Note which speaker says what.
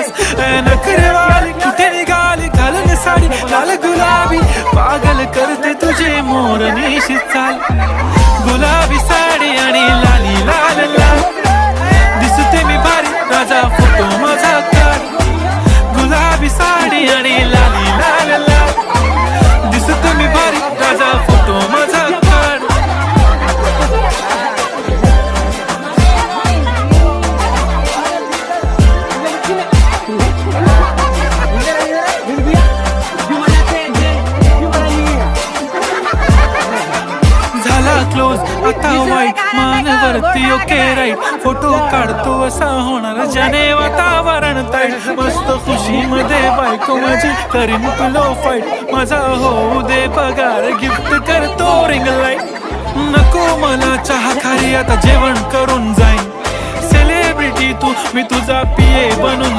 Speaker 1: pass नखरेवाली कुठे निघाली घालून साडी लाल गुलाबी पागल करते तुझे मोरनीशी चाल गुलाबी साडी आणि लाली लाल लाल दिसते मी भारी राजा फोटो माझा काढ गुलाबी साडी आणि लाली लाल लाल दिसते मी भारी राजा फोटो माझा काढ झाला क्लोज आता वाईट मानवरती ओके राईट फोटो काढतो असा होणार ज्याने वातावरण ताईट मस्त खुशी मध्ये बायको माझी करीन पिलो फाईट माझा होऊ दे पगार गिफ्ट करतो रिंग लाईट नको मला चहा खारी आता जेवण करून जाईन सेलिब्रिटी तू मी तुझा पिये बनून